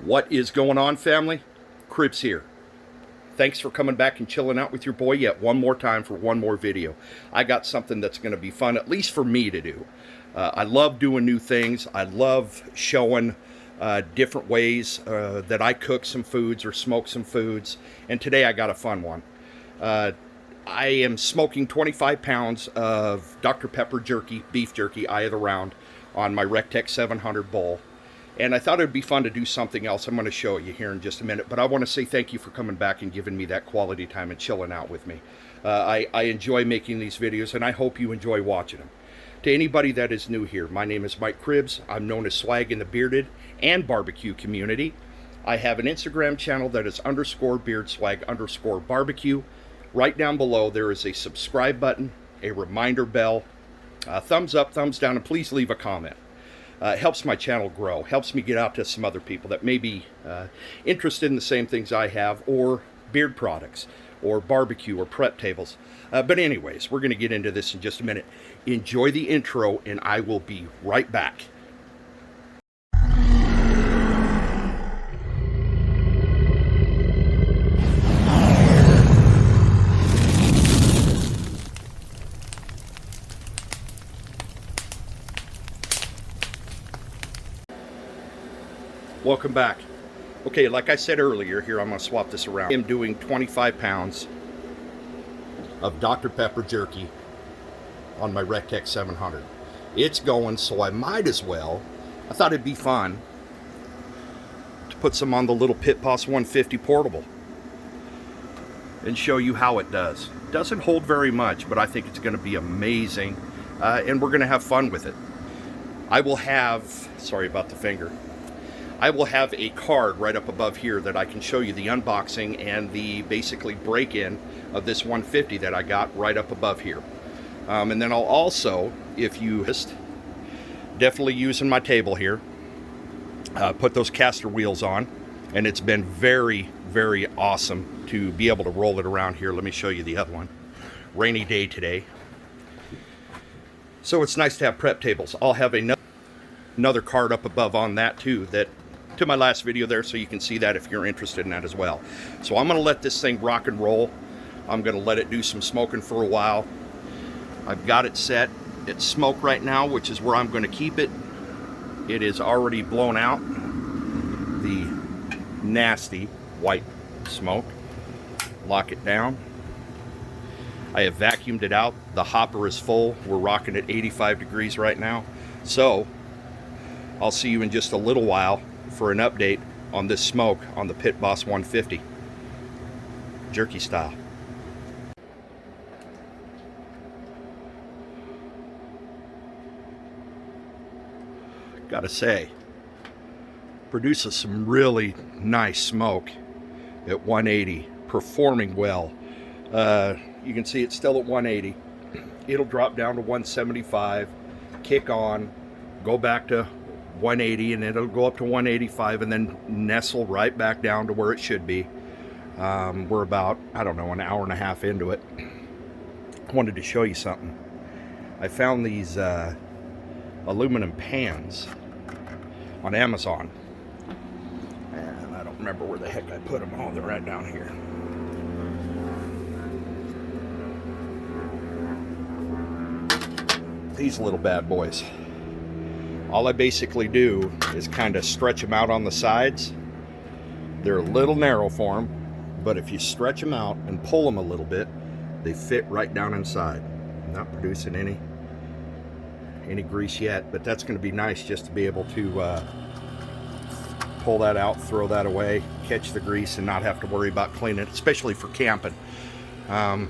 What is going on, family? Cribs here. Thanks for coming back and chilling out with your boy yet one more time for one more video. I got something that's going to be fun, at least for me to do. I love doing new things. I love showing different ways that I cook some foods or smoke some foods. And today I got a fun one. I am smoking 25 pounds of Dr. Pepper jerky, beef jerky, eye of the round, on my RECTEQ 700 bowl. And I thought it would be fun to do something else. I'm going to show you here in just a minute. But I want to say thank you for coming back and giving me that quality time and chilling out with me. I enjoy making these videos, and I hope you enjoy watching them. To anybody that is new here, my name is Mike Cribs. I'm known as Swag in the bearded and barbecue community. I have an Instagram channel that is _beardswag_barbecue. Right down below there is a subscribe button, a reminder bell, thumbs up, thumbs down, and please leave a comment. It helps my channel grow, helps me get out to some other people that may be interested in the same things I have, or beard products, or barbecue, or prep tables. But anyways, we're going to get into this in just a minute. Enjoy the intro, and I will be right back. Welcome back. Okay, like I said earlier, here I'm going to swap this around. I'm doing 25 pounds of Dr. Pepper jerky on my RECTEQ 700. It's going, so I might as well. I thought it'd be fun to put some on the little pitboss 150 portable and show you how it does. It doesn't hold very much, but I think it's going to be amazing, and we're going to have fun with it. I will have, sorry about the finger, I will have a card right up above here that I can show you the unboxing and the basically break-in of this 150 that I got right up above here. And then I'll also, if you just definitely using my table here, put those CASTOR wheels on, and it's been very, very awesome to be able to roll it around here. Let me show you the other one. Rainy day today, so it's nice to have prep tables. I'll have another card up above on that too, that to my last video there, so you can see that if you're interested in that as well. So I'm going to let this thing rock and roll. I'm going to let it do some smoking for a while. I've got it set at smoke right now, which is where I'm going to keep it. It is already blown out the nasty white smoke. Lock it down. I have vacuumed it out. The hopper is full. We're rocking at 85 degrees right now. So I'll see you in just a little while for an update on this smoke on the pitboss 150 jerky style. Gotta say, produces some really nice smoke at 180, performing well. You can see it's still at 180. It'll drop down to 175, kick on, go back to 180, and it'll go up to 185 and then nestle right back down to where it should be. We're about, I don't know, an hour and a half into it. I wanted to show you something. I found these aluminum pans on Amazon, and I don't remember where the heck I put them. Oh, they're right down here. These little bad boys. All I basically do is kind of stretch them out on the sides. They're a little narrow for them, but if you stretch them out and pull them a little bit, they fit right down inside. I'm not producing any grease yet, but that's going to be nice just to be able to pull that out, throw that away, catch the grease, and not have to worry about cleaning it, especially for camping. I'm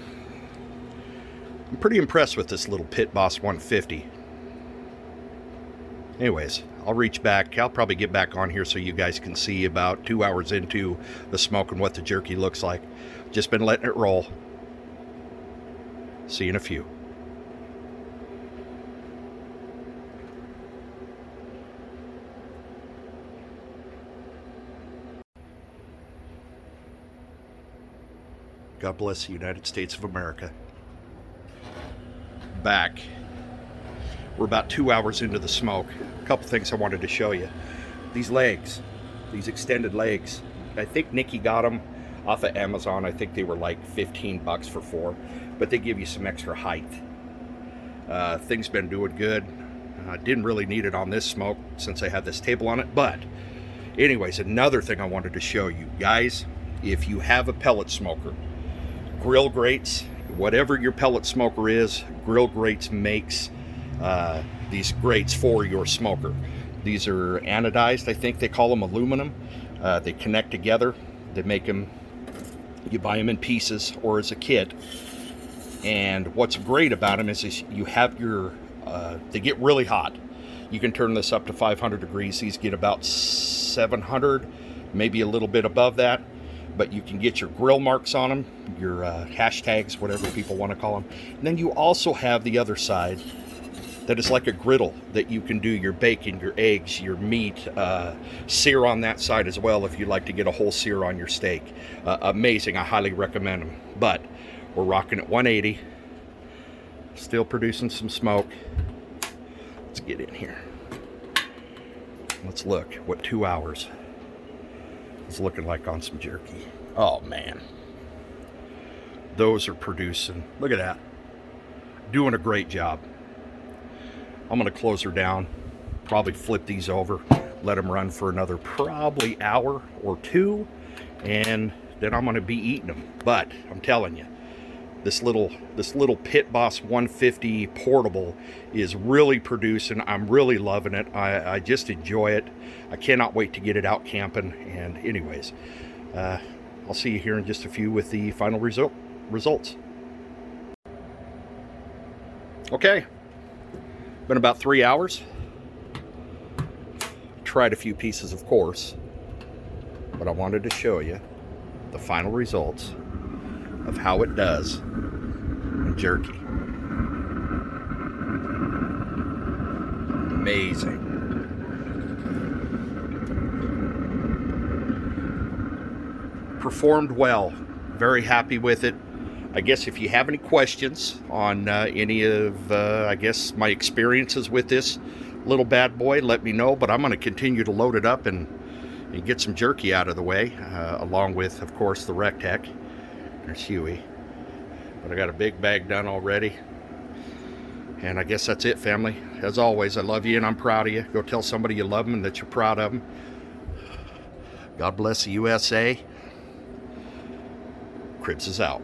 pretty impressed with this little pitboss 150. Anyways, I'll reach back. I'll probably get back on here so you guys can see about 2 hours into the smoke and what the jerky looks like. Just been letting it roll. See you in a few. God bless the United States of America. Back. We're about 2 hours into the smoke. A couple things I wanted to show you. These legs, These extended legs. I think Nikki got them off of Amazon. I think they were like 15 bucks for 4, but they give you some extra height. Things been doing good. Didn't really need it on this smoke since I had this table on it, but anyways, another thing I wanted to show you guys, if you have a pellet smoker, Grill Grates, whatever your pellet smoker is, Grill Grates makes these grates for your smoker. These are anodized, I think they call them aluminum. They connect together. They make them, you buy them in pieces or as a kit. And what's great about them is you have your, they get really hot. You can turn this up to 500 degrees. These get about 700, maybe a little bit above that. But you can get your grill marks on them, your hashtags, whatever people want to call them. And then you also have the other side that is like a griddle that you can do your bacon, your eggs, your meat, sear on that side as well if you'd like to get a whole sear on your steak. Amazing, I highly recommend them. But we're rocking at 180, still producing some smoke. Let's get in here. Let's look what 2 hours is looking like on some jerky. Oh man, those are producing. Look at that, doing a great job. I'm gonna close her down, probably flip these over, let them run for another probably hour or 2, and then I'm gonna be eating them. But I'm telling you, this little pitboss 150 portable is really producing. I'm really loving it. I just enjoy it. I cannot wait to get it out camping. And anyways, I'll see you here in just a few with the final results. Okay, been about 3 hours. Tried a few pieces, of course, but I wanted to show you the final results of how it does in jerky. Amazing. Performed well. Very happy with it. I guess if you have any questions on any of, I guess, my experiences with this little bad boy, let me know. But I'm going to continue to load it up and get some jerky out of the way, along with, of course, the RECTEQ. There's Huey. But I got a big bag done already. And I guess that's it, family. As always, I love you and I'm proud of you. Go tell somebody you love them and that you're proud of them. God bless the USA. Cribs is out.